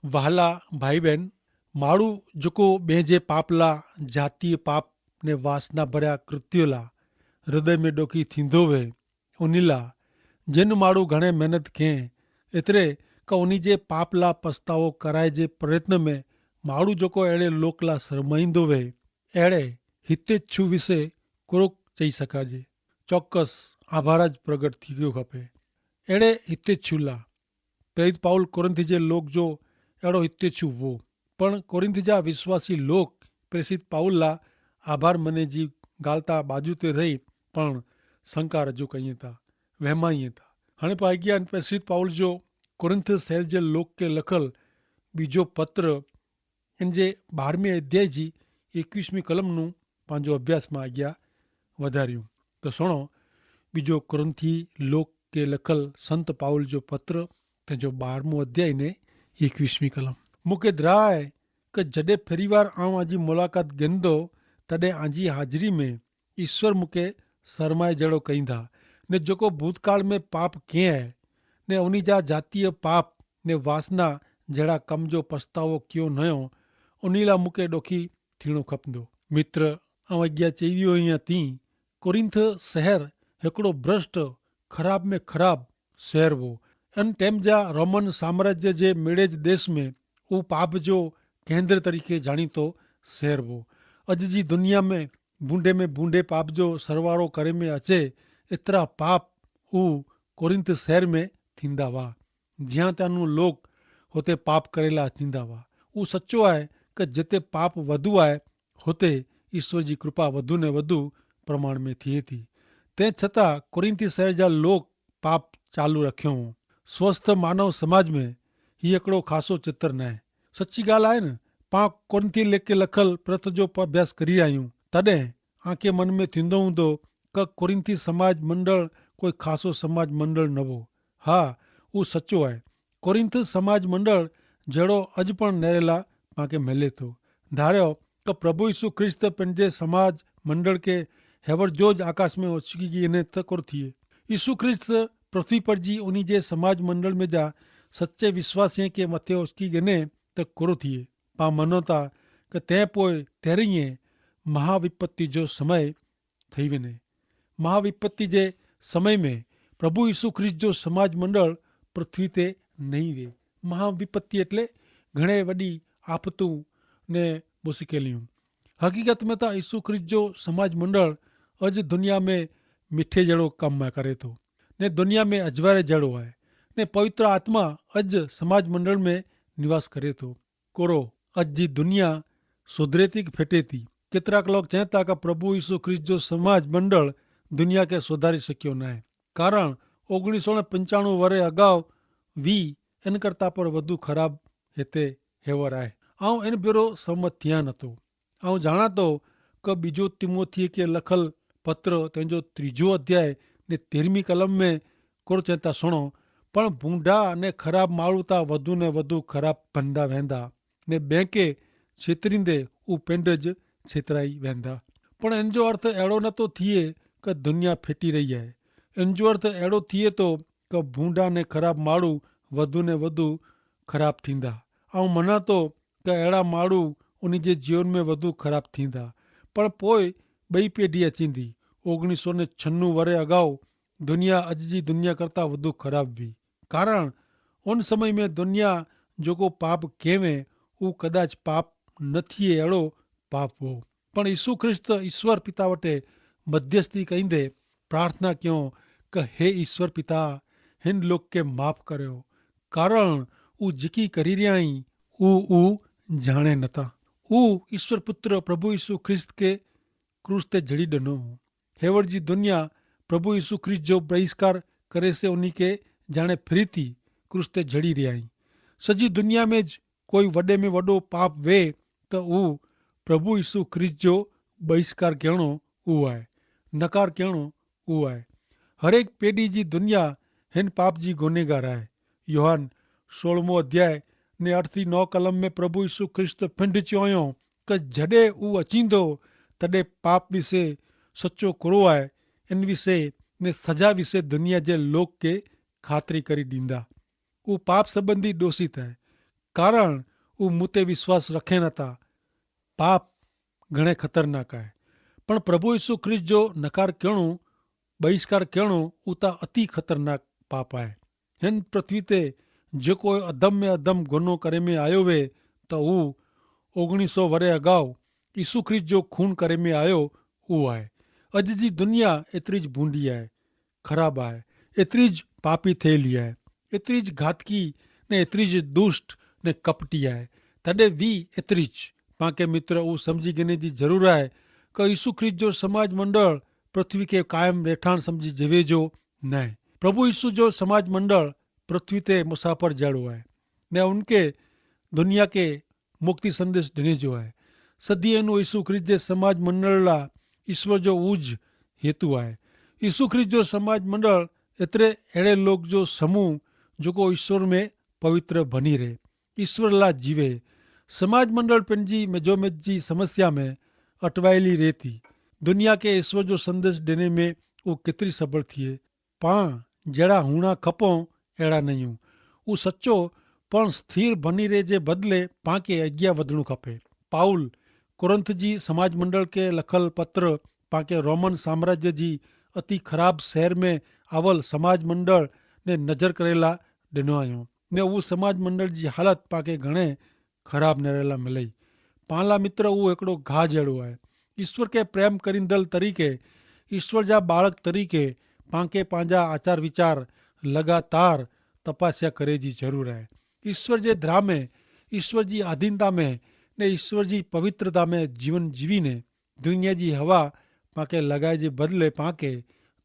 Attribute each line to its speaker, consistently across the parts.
Speaker 1: વહાલા ભાઈ બહેન, મારું જેકો બે જે પાપલા જાતીય પાપ ને વાસના ભર્યા કૃત્યોલા હૃદય में डोकी थींदो वे उनीला जिन माण्हू घणे महिनत कयईं एतिरे का उन्ही जे पापला पछतावो कराए जे प्रयत्न में माण्हू जेको अहिड़े लोकला शरमाईंदो वे अहिड़े हितेच्छू विषे कुरोक चई सघाजे। ચોક્કસ આભાર જ પ્રગટ થઈ ગયો ખપે अहिड़े हितेच्छू ला प्रेरित पाउल कोरिन्थ जे लोक जो अहिड़ो हितेच्छू हो पण कोरिन्थ जा विश्वासी लोक प्रेरित पाउल ला आभार मने जी ॻाल्हि बाजू ते रही पण शंका रजू कईं था, वहमाईं था। हाणे पाई गया प्रेरित पाउल जो कोरिन्थ शहर जे लोक के लखल बीजो पत्र इन जे 12वें अध्याय जी 21वीं कलमનું पंहिंजो अभ्यास में अॻियां वधारियूं। तो सुणो बीजो कोरिन्थी लोक के लखल संत पाउल जो पत्र तंहिंजो 12मो अध्याय ने 21वीं कलम। मूंखे द्राह आहे कि जॾहिं फरी वार आउं आजी मुलाक़ात गिंदो तॾहिं आजी हाज़िरी में ईश्वर मूंखे सरमाए जहिड़ो कईंदा ने जेको भूतकाल में पाप कीअं आहे ने उन जा जातीय पाप ने वासना जहिड़ा कम जो पछतावो कयो न हुयो उन लाइ मूंखे ॾोखी थियणो खपंदो। मित्र ऐं अॻियां चई वियो हीअं थी कोरिन्थ शहर हिकिड़ो भ्रष्ट ख़राब में ख़राब शहर हो। इन टाइम जा रोमन साम्राज्य जे मेड़ेज देश में उहो पाप जो केंद्र तरीक़े ॼाणीतो शहर हो। अॼु जी दुनिया में बूंदे पाप जो सरवारो करे में अचे एतिरा पाप उहो कोरिन्थ शहर में थींदा हुआ। ज्यां त्यानू लोग हुते पाप करेला थींदा हुआ। उहो सचो आहे कि जिते पाप वधू आहे हुते ईश्वर जी कृपा वधू ने वधू प्रमाण में थिए थी। तंहिं छतां कोरिन्थी शहर जा लोग पाप चालू रखियो हो। स्वस्थ मानव समाज में हीउ हिकिड़ो ख़ासो चित्र न आहे। सची ॻाल्हि आहे न, पाण कोरिन्थी लेखे लखल प्रत जो अभ्यास करी आहियूं तॾहिं आंखे मन में थींदो हूंदो कि कोरिन्थी समाज मंडल कोई ख़ासो समाज मंडल न हो। हा, उहो सचो आहे। कोरिन्थ समाज मंडल जहिड़ो अॼु पण नेरेला पाण मिले थो। धारियो कि प्रभु यीशु ख्रिस्त पंहिंजे समाज मंडल के हेवर जोज आकाश में उचकी गिने त कोर थिए। यीशु ख्रिस्त पृथ्वी पर जी उन्ही जे समाज मंडल में जा सच्चे विश्वासी के मथे उचकी गिने त कोर थिए। पा मनो था कि तंहिं पोइ तेरीं महाविपत्ति जो समय थी वञे। महाविपत्ति जे समय में प्रभु यीशु ख्रिस्त जो समाज मंडल पृथ्वी ते नहीं वे। महाविपत्ति एटले घणे वॾी आफतूं ने मुश्किलियूं। हकीकत में तो यीशु ख्रिस्त जो समाज मंडल अॼु दुनिया में मिठे जहिड़ो कमु करे थो ने दुनिया में अजवारे जहिड़ो आहे ने पवित्र आत्मा अॼु समाज मंडल में निवास करे थो। कोरो अॼु जी दुनिया सुधरे थी फिटे थी। केतिराक लोग चवनि था कि प्रभु यीशु ख्रिस्त जो समाज मंडल दुनिया खे सुधारे सघियो न आहे। कारण 1995 वरे अगाउ वी इन करता पर वधू ख़राब हिते हेवर आहे। ऐं इन भेरो सहमत थियां नथो। ऐं ॼाणा थो कि बीजो तिमोथी के लखल पत्र तंहिंजो 3 अध्याय ने 13वीं कलम में कोर चवनि था सुणो पण बूंढा ने ख़राब माण्हू था वधू ने वधू ख़राब बनदा वेंदा ने ॿिए छेतरींदे उहे पिंड छेतराई वेंदा। पण इन जो अर्थ अहिड़ो नथो थिए कि दुनिया फिटी रही आहे। इन जो अर्थ अहिड़ो थिए थो कि बूंढा ने ख़राब माण्हू वधू ने वधू ख़राब थींदा। ऐं मञा थो कि अहिड़ा माण्हू उन जे जीवन में वधू ख़राब थींदा। पण पोइ ॿई पीढ़ी अचींदी। 1996 वरे अगाउ दुनिया अॼु जी दुनिया करता वधू ख़राब हुई। कारण उन समय में दुनिया जेको पाप कयवे उहो कदाच पाप न थिए अहिड़ो पाप हो। पण यीशु ख्रिस्त ईश्वर पिता वटि मध्यस्थी कईंदे प्रार्थना कयूं कि हे ईश्वर पिता हिन लोक खे माफ़ करियो कारण उहो जेकी करी रहिया आहीं उहो ॼाणे नथा। उहो ईश्वर पुत्र प्रभु यीशु ख्रिस्त के क्रूस ते जड़ी ॾिनो। हेवर जी दुनिया प्रभु यीशु ख्रिस्त जो बहिष्कार करे से उन्ही के जाने फिरी थी क्रूस ते जड़ी रहिया आहीं। सॼी दुनिया में कोई वॾे में वॾो पाप वे त उहो प्रभु यीशु ख्रिस्त जो बहिष्कार करणो उहो आहे, नकार करणो उहो आहे। हर एक पीढ़ी जी दुनिया हिन पाप जी गुनेगार आहे। योहान 16 अध्याय ने 8-9 कलम में प्रभु यीशु ख्रिस्त पिंड चयो कि जॾहिं उहो अचींदो तॾहिं पाप विषे सचो कुरो आहे इन विषे ने सजा विषे दुनिया जे लोक खे ख़ातिरी करे ॾींदा। उहो पाप संबंधी दोषित आहे कारण वो मुते विश्वास रखे न था। पाप घणे खतरनाक है, पण प्रभु यीशु ख्रिस्त जो नकार करणो, बहिष्कार करणो उता अति खतरनाक पाप है। हिन पृथ्वी ते जेको अधम में अधम गुनो करे में आयो वे तो वो 1900 वरे अगाऊ यीशु ख्रिस्त जो खून करे में आयो वो है। अज जी दुनिया एतरी ज भूंडी है, खराब है, एतरी ज पापी थेली है, एतरी ज घातकी ने एतरी ज दुष्ट ने कपटी है। तॾे भी एतरी ज पाके मित्र वो समझी गिने जी जरूर है कि यीशु ख्रिस्त जो समाज मंडल पृथ्वी के कायम रेठाण समझी जवे जो न। प्रभु यीशु जो समाज मंडल पृथ्वी ते मुसाफर जड़ो है ने उनके दुनिया के मुक्ति संदेश देने जो है। सदीअ यीशु ख्रिस्त जे समाज मंडल ला ईश्वर जो उज हेतु है। यीशु ख्रिस्त जो समाज मंडल एतरे अड़े लोग जो समूह जो ईश्वर में पवित्र बनी रहे, ईश्वर ला जीवे। समाज मंडल पंहिंजी मेजोमेज जी समस्या में अटवायली रहती। दुनिया के ईश्वर जो संदेश देने में वो केतरी सबल थिए। पाण जड़ा हूणा खपों अड़ा नहीं। वो सच्चो पण स्थिर बनी रहे जे बदले पाके अग्या वधणु खपे। पाउल कुरंथ जी समाज मंडल के लखल पत्र पाके रोमन साम्राज्य जी अति खराब शहर में आवल समाज मंडल ने नजर करेला दिनो आयो ने वो समाज मंडल जी हालत पाके घणे खराब नरेला मिलई। पाला मित्र वो एकड़ो घा जड़ो है। ईश्वर के प्रेम करींदल तरीके, ईश्वर जा बाळक तरीके पाके पांजा आचार विचार लगातार तपस्या करे जी जरूर है। ईश्वर जे द्रा में, ईश्वर जी आधीनता में ने ईश्वर जी पवित्रता में जीवन जीवी ने दुनिया जी हवा पाके लगाए जे बदले पाके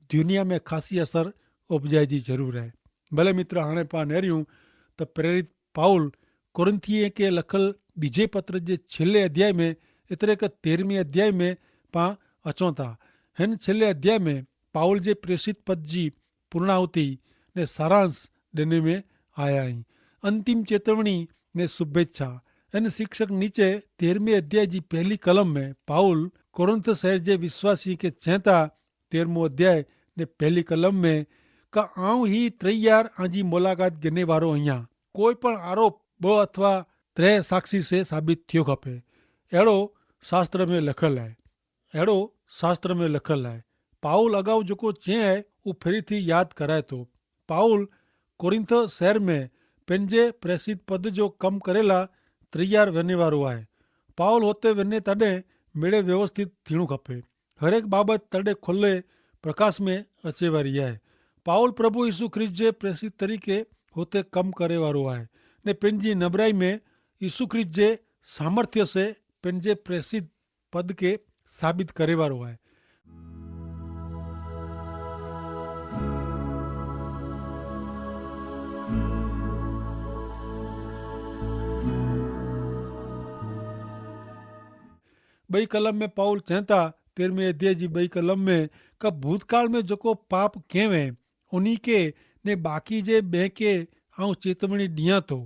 Speaker 1: दुनिया में खासी असर उपजाए जी जरूर है। भले मित्र हाणे पा नेरियूं तो प्रेरित पाउल कुरिन्थिये के लखल बीजे पत्र जे छेल्ले अध्याय में एतरे के 13वें अध्याय में पा अचों था। हिन छेल्ले अध्याय में पाउल जे प्रेषित पद जी पूर्णाहुति ने सारांश देने में आया ही। अंतिम चेतवनी ने शुभेच्छा। इन शिक्षक नीचे 13वें अध्याय जी पहली कलम में पाउल कोरिन्थ शहर जे विश्वासी के चेता 13मो अध्याय ने पहली कलम में का आऊं ही तैयार आजी मुलाकात गिने वारो अहियां। कोई पण आरोप 2 अथवा 3 साक्षी से साबित थियो खपे। अड़ो शास्त्र में लखल है, अड़ो शास्त्र में लखल है। पाउल अगाऊ जो चे है वो फेरी थी याद कराए तो। पाउल कोरिन्थ शहर में पंहिंजे प्रेषित पद जो कम करेला तैयार वञे वारो आहे। पाउल होते वञे तॾहिं मेड़े व्यवस्थित थियणो खपे। हरेक बाबत तॾहिं खुले प्रकाश में अचे वारी आहे। पाउल प्रभु यीशु ख्रिस्त जे प्रेषित तरीके होते कम करे वारो आहे ने पंहिंजी नबराई में यीशु ख्रिस्त जे सामर्थ्य से पंहिंजे प्रेषित पद के साबित करे वारो आहे। बई कलम में पाउल चहता 13वें अध्याय जी बई कलम में का भूतकाल में जो पाप केवे उन्हीं के ने बाकी जे बे के आऊं चेतवनी दियां तो।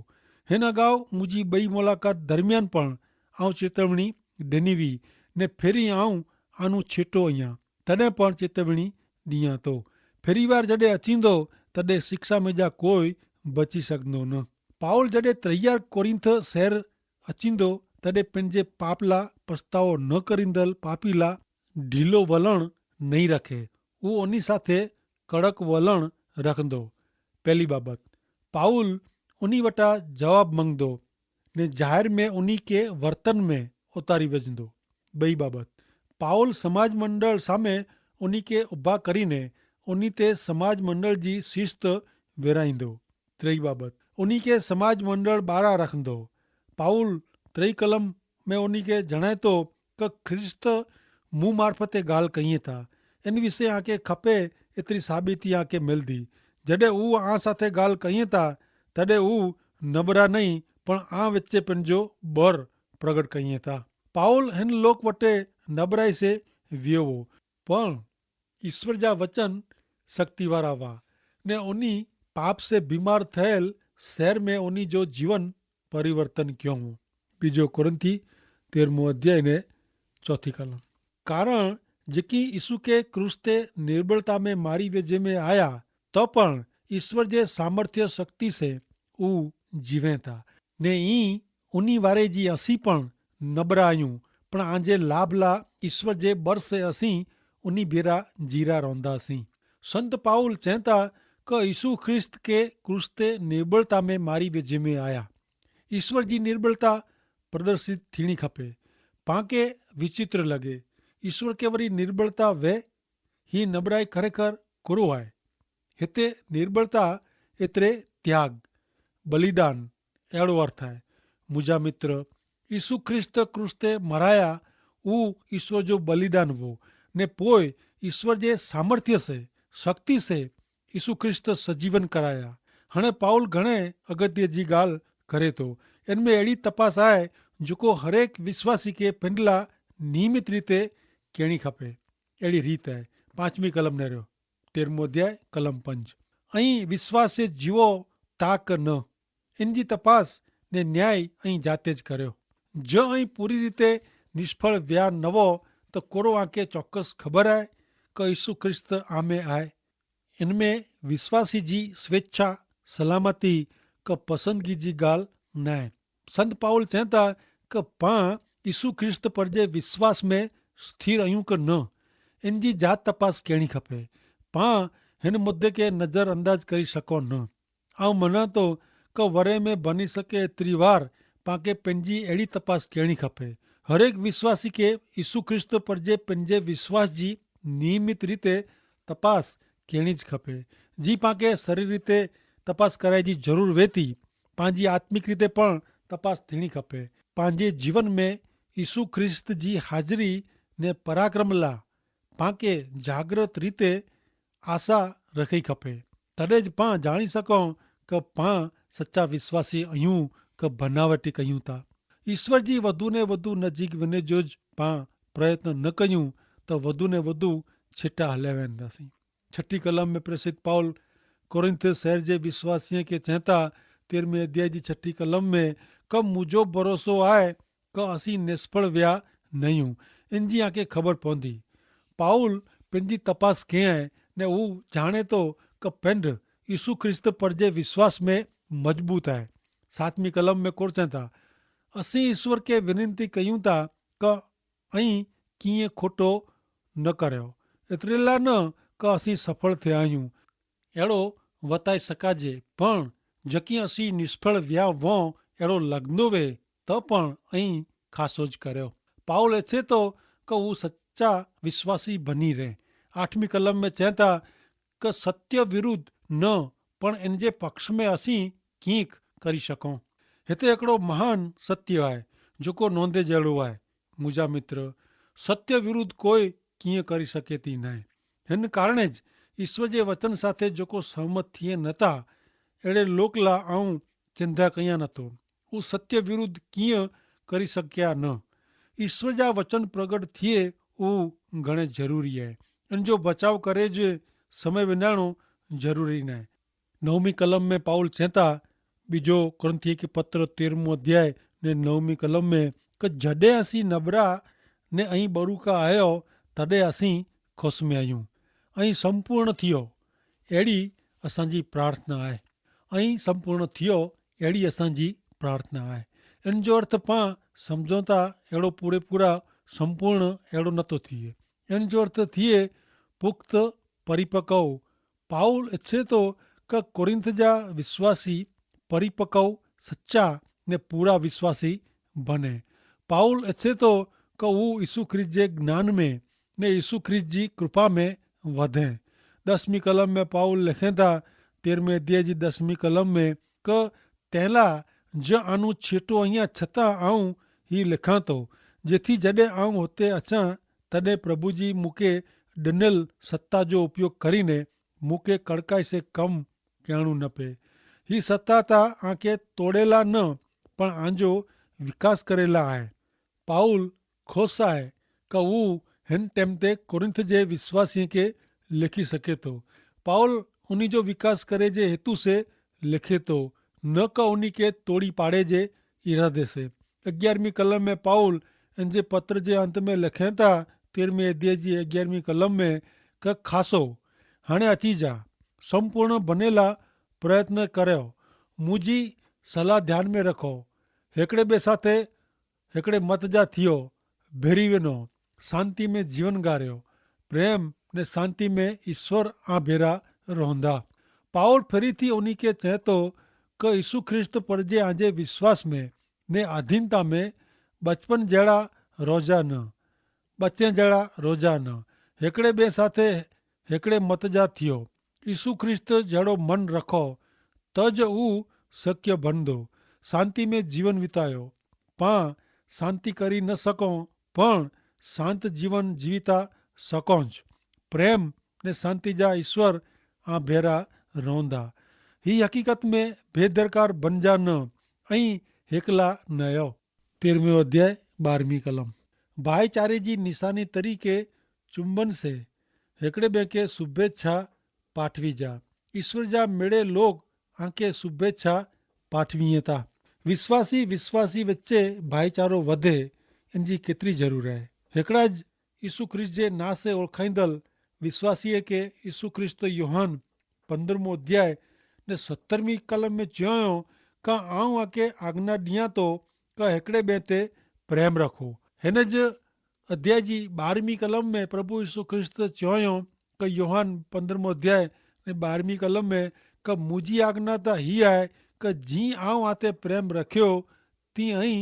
Speaker 1: हिन अगाऊ मुझी बई मुलाकात दरमियान पण आऊं चेतवनी दिनी हुई ने फेरी आऊं आनू छेटो अहियां तॾहिं पण चेतवनी दियां तो। फेरी वार जॾहिं अचींदो तॾहिं शिक्षा में जा कोई बची सघंदो न। पाउल जॾहिं तैयार कोरिन्थ शहर अचींदो तॾहिं पंहिंजे पाप ला पछतावो न करींदल पापी ला ढीलो वलण नहीं रखे। वो उन्हीं साथे कड़क वलण रखंदो। पहली बाबत पाउल उन्हीं वटा जवाब मंगदो ने जाहिर में उन्हीं के वर्तन में उतारी वजंदो। बई बाबत पाउल समाज मंडल सामे उन्हीं के उभा करीने उन्हीं ते समाज मंडल जी शिस्त विराईंदो। त्रई बाबत उन्हीं के समाज मंडल बारा रखंदो। पाउल त्रई कलम में उन्हीं के जणाए तो कि ख्रिस्त मुंह मार्फते गाल कही था। इन विषय आके खपे एतरी साबिती आके मिलती। जॾहिं ऊ आ साथे गाल कही था तॾहिं ऊ नबरा नहीं पण आ विचे पंहिंजो बर प्रगट कही था। पाउल हिन लोक वटे नबराई से वियो हो पण ईश्वर जा वचन शक्ति वारा हुआ ने उन्हीं पाप से बीमार थयल शहर में उन्हीं जो जीवन परिवर्तन क्यों हो। बीजो कुरिन्थी 13मो अध्याय ने 4 कलम। कारण जेकी यीशु के क्रूस ते निर्बलता में मारी वेजे में आया तो पण ईश्वर जे सामर्थ्य शक्ति से ऊ जीवे था ने ई उन्हीं वारे जी असी पण नबरा आहियूं पण आंजे लाभ ला ईश्वर जे बर से असी उन्हीं बेरा जीरा रहंदासीं। संत पाउल चवंदा कि यीशु ख्रिस्त के क्रूस ते निर्बलता में मारी वेझे आया। ईश्वर जी निर्बलता प्रदर्शित थीणी खपे। पांखे विचित्र लगे ईश्वर के वरी निर्बलता वे ही नबराई खरेखर कुरो आहे। हिते निर्बलता एतिरे त्याग बलिदान अहिड़ो अर्थ आहे। मुंहिंजा मित्र, यीशु ख्रिस्त क्रूस ते मराया उहो ईश्वर जो बलिदान हो ने पोइ ईश्वर जे सामर्थ्य से शक्ति से यीशु ख्रिस्त सजीवन कराया। हाणे पाउल घणे अगत्य जी ॻाल्हि करे थो। इनमें अहिड़ी तपास आहे जेको हरेक विश्वासी खे पिंडला नियमित रीते कहिड़ी खपे। अहिड़ी रीत आहे 5वीं कलम नेरियो 13मों अध्याय कलम 5 ऐं विश्वास से जीवो ताक न इन जी तपास ने न्याय ऐं जातेज कर्यो। जो ऐं पूरी रीते निष्फળ व्या नवो त कोरो आंखे चौक्कस ख़बर आहे कि यीशु ख्रिस्त आमे आहे। इनमें विश्वासी जी स्वेच्छा सलामती का पसंदगी जी ॻाल्हि न आहे। संत पाउल चवनि था कि पां यीशु ख्रिस्त पर जे विश्वास में स्थिर आहियूं कि न इन जी जात तपास करिणी खपे। पां हिन मुद्दे खे नज़र अंदाज करी सघो न। आउं मञा थो कि वरे में बनी सघे एतिरी वार पांखे पंहिंजी अहिड़ी तपास करिणी खपे। हरेक विश्वासी खे यीशु ख्रिस्त पर जे पंहिंजे विश्वास जी नियमित रीते तपास करिणी ज खपे। जी पांखे शरीर रीते तपास कराए जी ज़रूरु वेती पंहिंजी आत्मिक रीते पण तपास थियणी खपे। पंहिंजे जीवन में यीशु ख्रिस्त जी हाज़िरी ने पराक्रम लाइ पांखे जागृत रीते आशा रखी खपे। तॾहिं ज पां ॼाणी सघूं कि पां सचा विश्वासी आहियूं कि बनावटी कयूं था। ईश्वर जी वधू ने वधू नज़दीक वञण जो ज पां प्रयत्न न कयूं त वधू ने वधू छिटा हलिया वेंदासीं। 6 कलम में प्रसिद्ध पाउल कोरिन्थ शहर जे विश्वासीअ खे चवनि था 13वें अध्याय जी 6 कलम में कि मुंहिंजो भरोसो आहे कि असीं निष्फળ विया न आहियूं। इन जी आंखे ख़बर पवंदी। पाउल पंहिंजी तपास कीअं ने हू ॼाणे थो कि पिंड यीशु ख्रिस्त पर जे विश्वास में मज़बूत आहे। 7वीं कलम में कोर चवनि था असीं ईश्वर खे विनंती कयूं था कि ऐं कीअं खोटो न करियो एतिरे लाइ न कि असीं सफल थिया आहियूं अहिड़ो वताए सघाजे पण जकी असीं निष्फળ विया वो अहिड़ो लॻंदो वे त पण ऐं ख़ासो ज करियो। पाउल अचे थो कि हू सचा विश्वासी बनी रहे। 8वीं कलम में चवनि था कि सत्य विरुद्ध न पण इन जे पक्ष में असीं कीअं करी सघूं। हिते हिकिड़ो महान सत्य आहे जेको नोंदे जहिड़ो आहे। मुंहिंजा मित्र, सत्य विरुद्ध कोई कीअं करी सघे थी न। हिन कारणे ज ईश्वर जे वचन साथे जेको सहमत थिए नथा अहिड़े लोक लाइ आऊं चिंता कयां नथो। हू सत्य विरुद्ध कीअं करी सघिया न। ईश्वर जा वचन प्रगट थिए उहो घणे ज़रूरी आहे। इन जो बचाव करे जे समय विञाइणो ज़रूरी न आहे। 9वीं कलम में पाउल चवनि था बीजो कुरिन्थी खे पत्र 13मों अध्याय ने 9वीं कलम में कि जॾहिं असीं नबरा ने ऐं बरूका आयो तॾहिं असीं ख़ुश में आहियूं ऐं संपूर्ण थियो अहिड़ी असांजी प्रार्थना आहे। ऐं संपूर्ण थियो अहिड़ी असांजी प्रार्थना आहे। इन जो अर्थ पां सम्झूं था अहिड़ो पूरे पूरा संपूर्ण अहिड़ो नथो थिए। इन जो अर्थ थिए पुख्त परिपक्व। पाउल इच्छे थो कि कुरिन्थ जा विश्वासी परिपक्व सच्चा ने पूरा विश्वासी बने। पाउल इच्छे थो कि हू यीशु ख्रिस्त जे ज्ञान में ने यीशु ख्रिस्त जी कृपा में वधे। 10वीं कलम में पाउल लिखे था 13वें अध्याय जी 10वीं कलम में कि तंहिंला ज आनू छेटो અહીંયા છતાં આऊं ही लिखां थो જેથી जॾहिं आऊं हुते अचां तॾहिं प्रभु जी मूंखे ॾिनल सत्ता जो उपयोग કરીને मूंखे कड़काई से कम करणो न पए। ही सत्ता त आंखे तोड़ेला न पण आंजो विकास करेला आहे। पाउल ख़ुशि आहे कि हू हिन टाइम ते कुरिन्थ जे विश्वासीअ खे लिखी सघे थो। पाउल उन्ही जो विकास करे जे हेतु से लिखे थो न कि उन्ही खे तोड़ी पाड़े जे इरादे से। 11वीं कलम में पाउल इन जे पत्र जे अंत में लिखे था 13वें अध्याय जी 11वीं कलम में कि खासो हाणे अची जा संपूर्ण बनेला प्रयत्न करियो। मुंहिंजी सलाह ध्यान में रखो हिकिड़े ॿिए साथे हिकिड़े मत जा थियो, भेरी वञो, शांति में जीवन गारियो, प्रेम ने शांति में ईश्वर आ भेरा रहंदा। पाउल फरीथी उन्हीं के चए तो कि यीशु ख्रिस्त पर जे आजे विश्वास में ने अधीनता में बचपन जहिड़ा रोजा न, बच्चे जहिड़ा रोजा न, हिकिड़े ॿिए साथे हिकिड़े मत जा थियो, यीशु ख्रिस्त जहिड़ो मन रखो त ज हू शक्य बणंदो, शांति में जीवन वितायो। पां शांति કરી ન શકો પણ શાંત જીવન જીવીતા શકો જ। પ્રેમ ને શાંતિ જા ઈશ્વર આ ભેરા रहंदा। ही हकीकत में बेदरकार बन जा न ऐं हिकला न आयो। 13वें अध्याय 12वीं कलम। भाईचारे जी निशानी तरीके चुंबन से हिकिड़े ॿिए खे शुभेच्छा पाठवी जा। ईश्वर जा मिड़े लोग आंखे शुभेच्छा पाठवीए था। विश्वासी विश्वासी वच्चे भाईचारो वधे इन जी केतिरी ज़रूर आहे। हिकिड़ा ज यीशु ख्रिस्त जे नां से ओळखाईंदल विश्वासीअ खे यीशु ख्रिस्त यूहन 15 अध्याय ने 17वीं कलम में चयो का आऊं आके आज्ञा ॾियां थो का हिकिड़े ॿिए ते प्रेम रखो। हिन ज अध्याय जी 12वीं कलम में प्रभु यीशु ख्रिस्त चयो कि यूहन 15 अध्याय ने 12वीं कलम में कि मुंहिंजी आज्ञा त हीअ आहे कि जीअं आऊं आते प्रेम रखियो तीअं ई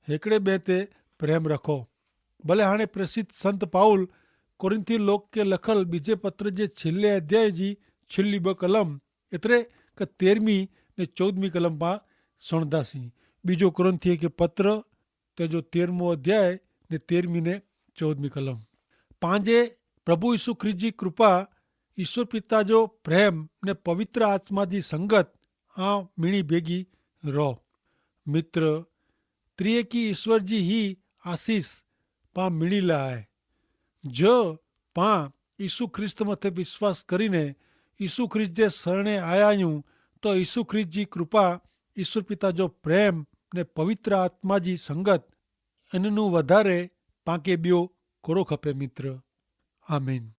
Speaker 1: हिकिड़े ॿिए ते प्रेम रखो। भले हाणे प्रसिद्ध संत पाउल कुरिन्थी लोक खे लखल ॿिजे पत्र जे छिले अध्याय जी छिली 2 कलम एतिरे कि 13वीं ने 14वीं कलम पां सुणंदासीं। बीजो कुरिन्थीअ खे पत्र तेजो 13मों अध्याय ने 13वीं ने 14वीं कलम। पंहिंजे प्रभु यीशु ख्रिस्त जी कृपा, ईश्वर पिता जो प्रेम ने पवित्र आत्मा जी संगत आ मिणी भेगी रहो। मित्र, त्रिएकी ईश्वर जी ही आशीष पां मिणी लाए जो पां यीशु ख्रिस्त मथे विश्वास करीने यीशु ख्रिस्त जे शरणे आया आहियूं तो यीशु ख्रिस्त जी कृपा, ईश्वर पिता जो प्रेम ने पवित्र आत्मा जी संगत इननू वधारे पांखे ॿियो कोड़ो खपे मित्र। आमीन।